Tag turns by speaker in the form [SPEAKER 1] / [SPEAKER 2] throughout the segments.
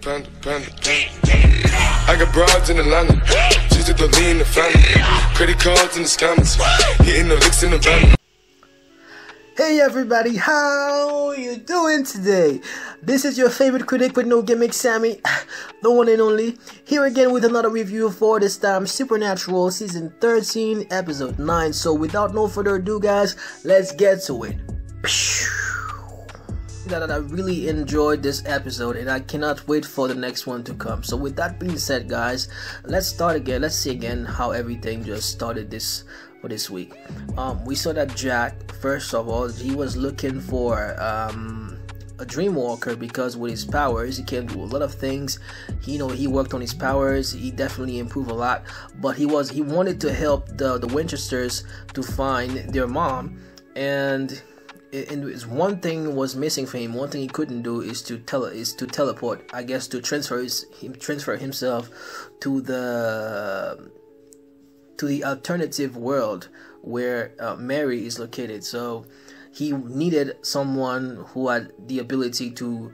[SPEAKER 1] panda, panda, panda. I got broads in Atlanta, just to lean the family. Credit cards in the scammers, hitting the licks in the van.
[SPEAKER 2] Hey everybody, how you doing today? This is your favorite critic with no gimmick, Sammy, the one and only, here again with another review for this time Supernatural Season 13, Episode 9. So without no further ado guys, let's get to it. That I really enjoyed this episode and I cannot wait for the next one to come. So with that being said guys, let's start again. Let's see again how everything just started for this week. We saw that Jack, first of all, he was looking for a dream walker because with his powers he can do a lot of things. He worked on his powers, he definitely improved a lot, but he wanted to help the Winchesters to find their mom, and one thing was missing for him. One thing he couldn't do is to teleport, I guess, to transfer himself to the alternative world where Mary is located. So he needed someone who had the ability to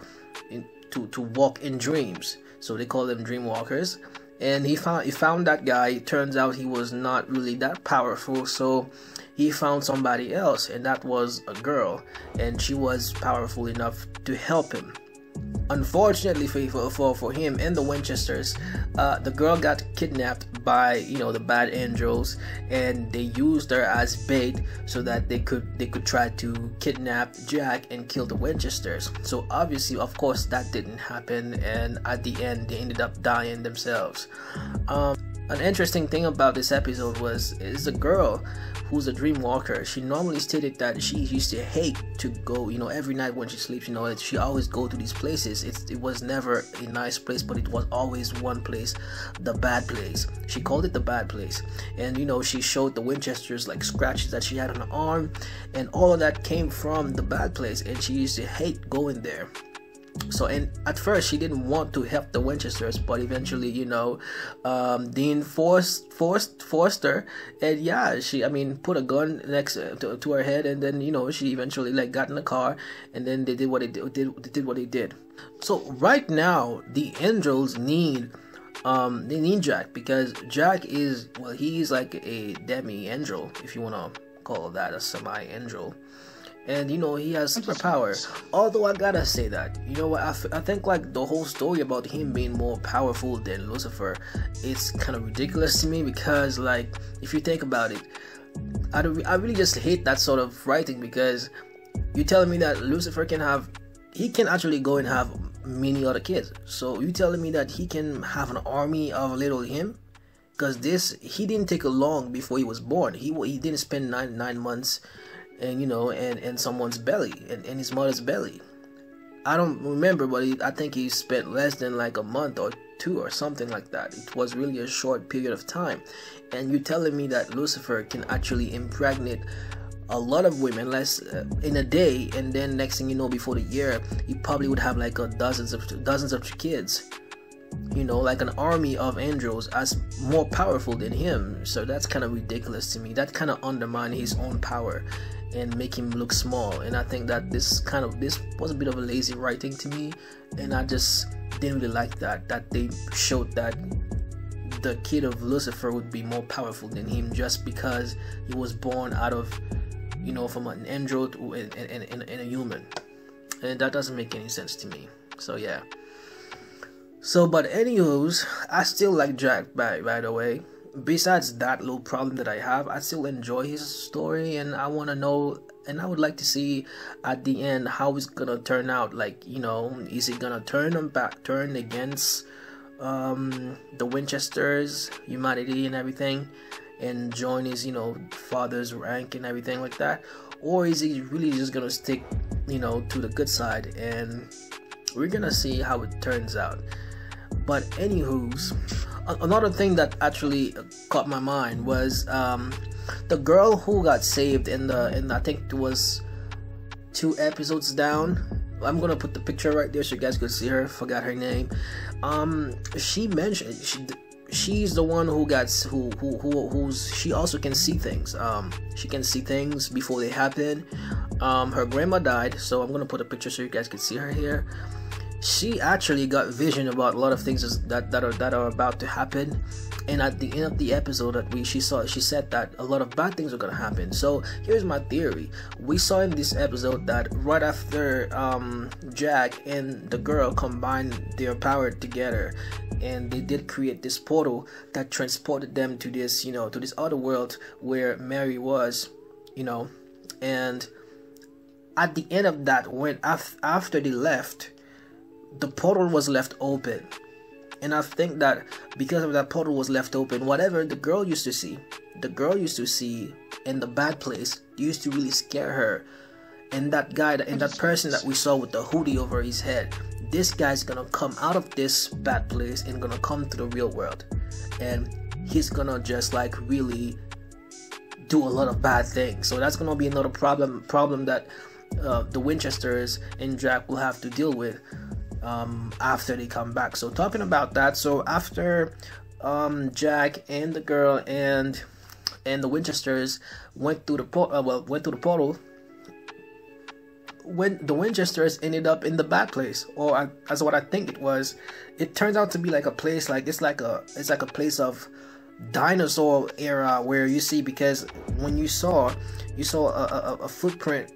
[SPEAKER 2] walk in dreams. So they call them dream walkers. And he found that guy. It turns out he was not really that powerful, so he found somebody else, and that was a girl, and she was powerful enough to help him. Unfortunately for him and the Winchesters, the girl got kidnapped by the bad angels, and they used her as bait so that they could try to kidnap Jack and kill the Winchesters. So obviously, of course, that didn't happen, and at the end they ended up dying themselves. An interesting thing about this episode is the girl who's a dream walker. She normally stated that she used to hate to go, every night when she sleeps, she always go to these places. It was never a nice place, but it was always one place, the bad place. She called it the bad place. And she showed the Winchesters like scratches that she had on her arm, and all of that came from the bad place, and she used to hate going there. So, and at first she didn't want to help the Winchesters, but eventually, Dean forced her, and yeah, she put a gun next to her head, and then she eventually got in the car, and then they did what they did. So right now the angels need Jack, because Jack is, well, he's like a demi-angel, if you want to call that, a semi-angel. And he has superpower. Although I gotta say that, I think like the whole story about him being more powerful than Lucifer, it's kind of ridiculous to me, because like if you think about it, I really just hate that sort of writing, because you're telling me that Lucifer can actually go and have many other kids. So you telling me that he can have an army of little him? Because he didn't take long before he was born. He didn't spend nine months and in someone's belly, in his mother's belly. I don't remember, but I think he spent less than like a month or two or something like that. It was really a short period of time. And you're telling me that Lucifer can actually impregnate a lot of women in a day, and then next thing you know, before the year, he probably would have like dozens of kids. Like an army of angels as more powerful than him. So that's kind of ridiculous to me. That kind of undermines his own power and make him look small. And I think that this was a bit of a lazy writing to me, and I just didn't really like that they showed that the kid of Lucifer would be more powerful than him just because he was born out of from an angel and a human, and that doesn't make any sense to me. So yeah. So, but anywho's, I still like Jack, by the way. Besides that little problem that I have, I still enjoy his story, and I want to know, and I would like to see at the end how it's gonna turn out. Like, is he gonna turn against the Winchesters, humanity and everything, and join his father's rank and everything like that, or is he really just gonna stick to the good side? And we're gonna see how it turns out. But anywho's, another thing that actually caught my mind was the girl who got saved in I think it was 2 episodes down. I'm gonna put the picture right there so you guys could see her. Forgot her name. She mentioned she's the one who she also can see things. She can see things before they happen. Her grandma died, so I'm gonna put a picture so you guys can see her here. she actually got vision about a lot of things that are about to happen. And at the end of the episode that she said that a lot of bad things are gonna happen. So here's my theory. We saw in this episode that right after Jack and the girl combined their power together, and they did create this portal that transported them to this, to this other world where Mary was, and at the end of that, when after they left, the portal was left open. And I think that because of that portal was left open, whatever the girl used to see in the bad place used to really scare her. And that guy and that person that we saw with the hoodie over his head, this guy's gonna come out of this bad place and gonna come to the real world. And he's gonna just like really do a lot of bad things. So that's gonna be another problem that the Winchesters and Jack will have to deal with after they come back. So talking about that, so after Jack and the girl and the Winchesters went through the portal, when the Winchesters ended up in the bad place, or as what I think it was, it turns out to be like a place it's like a place of dinosaur era, where you see, because when you saw a footprint,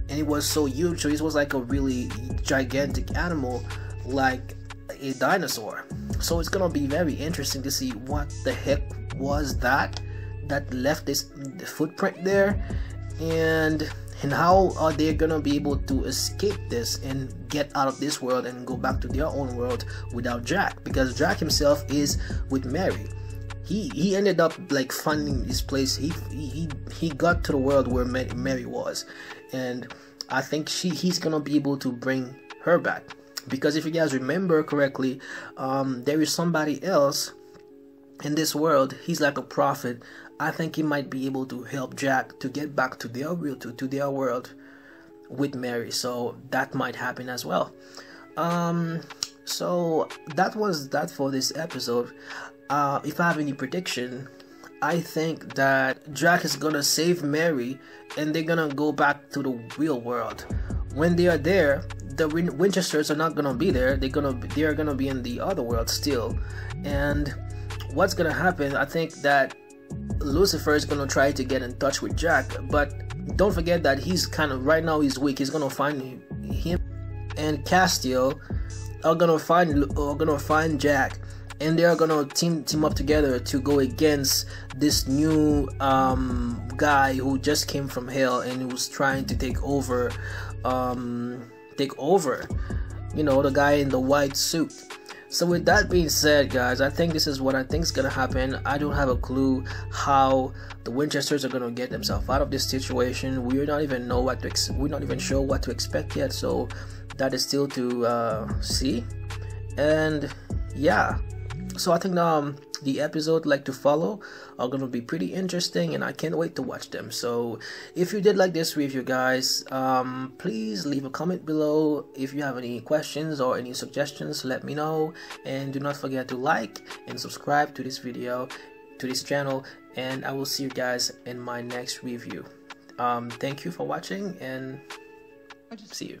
[SPEAKER 2] and it was so huge, so it was like a really gigantic animal, like a dinosaur. So it's gonna be very interesting to see what the heck was that left this footprint there, and how are they gonna be able to escape this and get out of this world and go back to their own world without Jack, because Jack himself is with Mary. He ended up like finding this place. He got to the world where Mary was, and I think he's gonna be able to bring her back, because if you guys remember correctly, there is somebody else in this world. He's like a prophet. I think he might be able to help Jack to get back to their world with Mary. So that might happen as well. So that was that for this episode. If I have any prediction, I think that Jack is gonna save Mary and they're gonna go back to the real world. When they are there, the Winchesters are not gonna be there. They are gonna be in the other world still. And what's gonna happen, I think that Lucifer is gonna try to get in touch with Jack, but don't forget that he's kind of, right now he's weak. He's gonna find him and Castiel are gonna find Jack, and they are gonna team up together to go against this new guy who just came from hell and who's trying to take over the guy in the white suit. So with that being said, guys, I think this is what I think is gonna happen. I don't have a clue how the Winchesters are gonna get themselves out of this situation. We're not even sure what to expect yet. So that is still to see. And yeah, so I think the episode like to follow are gonna be pretty interesting, and I can't wait to watch them. So if you did like this review, guys, please leave a comment below. If you have any questions or any suggestions, let me know, and do not forget to like and subscribe to this video, to this channel, and I will see you guys in my next review. Thank you for watching, and see you.